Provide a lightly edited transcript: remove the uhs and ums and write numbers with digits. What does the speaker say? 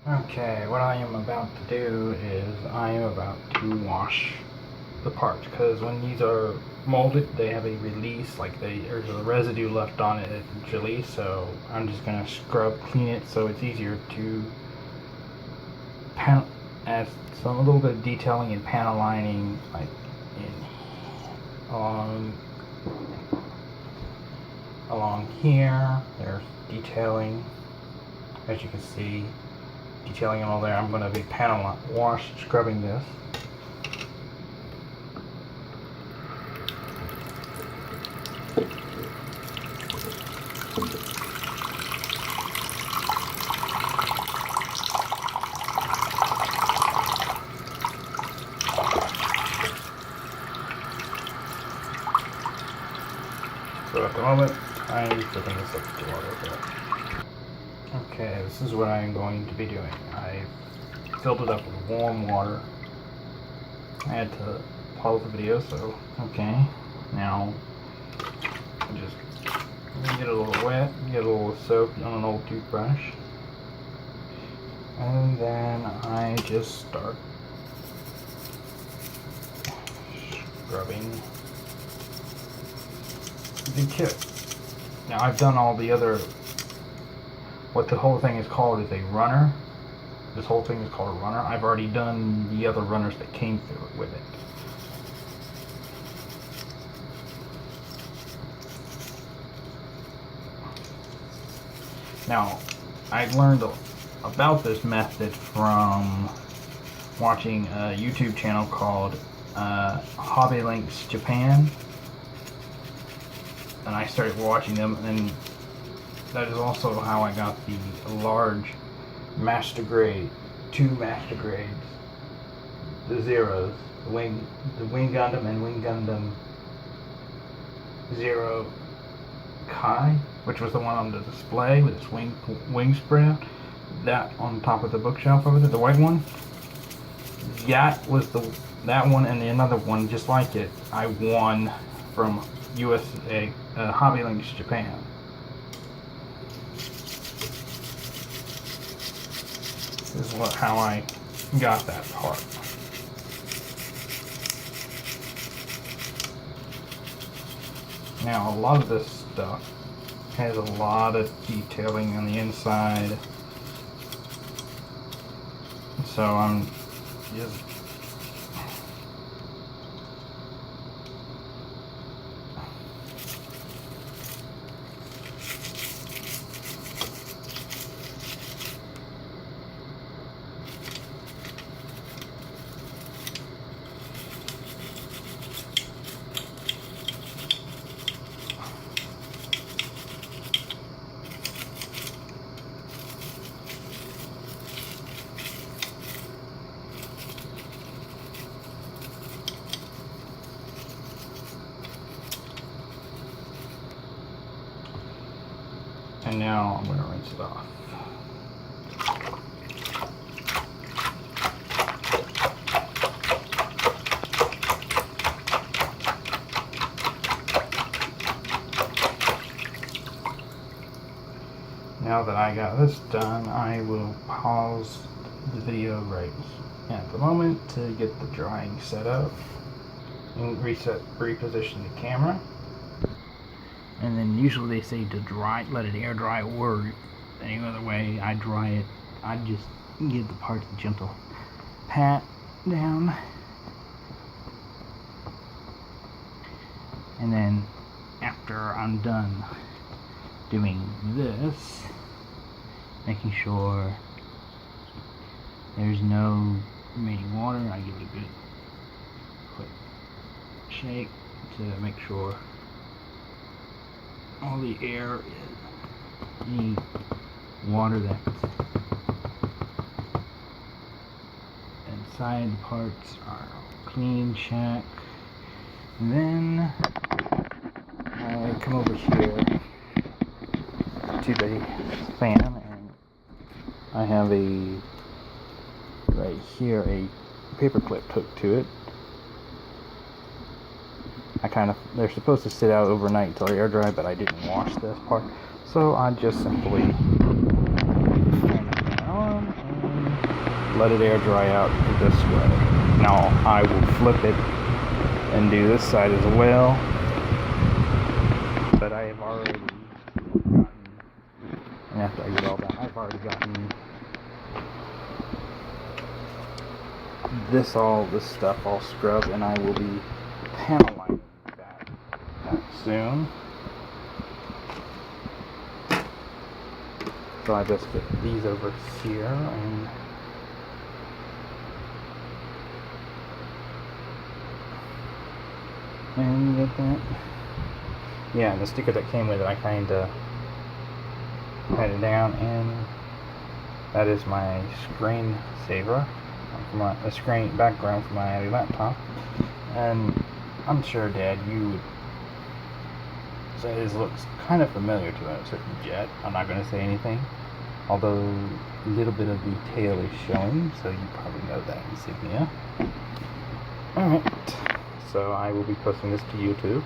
Okay, what I am about to do is I am about to wash the parts, because when these are molded they have a release, like there's a residue left on it, it's released, so I'm just going to scrub clean it so it's easier to add a little bit of detailing and panel lining, like along here. There's detailing, as you can see, detailing and all there. I'm going to be scrubbing this. So at the moment, I'm filling this up to water a bit. Okay, this is what I'm going to be doing. I filled it up with warm water. I had to pause the video, so okay. Now, just get it a little wet, get a little soap on an old toothbrush, and then I just start scrubbing the kit. Now I've done all the other, what the whole thing is called is a runner. This whole thing is called a runner. I've already done the other runners that came through it with it. Now, I learned about this method from watching a YouTube channel called Hobby Links Japan. And I started watching them, and that is also how I got the large master grade, 2 master grades, the Zeros, the Wing Gundam and Wing Gundam Zero Kai, which was the one on the display with its wing spread, that on top of the bookshelf over there, the white one. That was that one, and the another one just like it I won from USA Hobby Links Japan. This is how I got that part. Now a lot of this stuff has a lot of detailing on the inside, so I'm just and now I'm going to rinse it off. Now that I got this done, I will pause the video right at the moment to get the drying set up and reposition the camera. And then usually they say to let it air dry, or any other way I dry it, I just give the parts a gentle pat down. And then after I'm done doing this, making sure there's no remaining water, I give it a good quick shake to make sure all the air, any water that's inside the parts are clean, check. And then I come over here to the fan, and I have right here a paper clip hooked to it. They're supposed to sit out overnight until they're air dry, but I didn't wash this part, so I just simply turn it on and let it air dry out this way. Now I will flip it and do this side as well, but I have already gotten, and after I get all that, I've already gotten this stuff all scrubbed, and I will be panel lining that soon. So I just get these over here and get that. Yeah, the sticker that came with it, I kinda had it down, and that is my screen saver, the screen background for my laptop. And I'm sure, Dad, you would say this looks kind of familiar to a certain jet. I'm not going to say anything, although a little bit of the tail is showing, so you probably know that insignia. Alright, so I will be posting this to YouTube.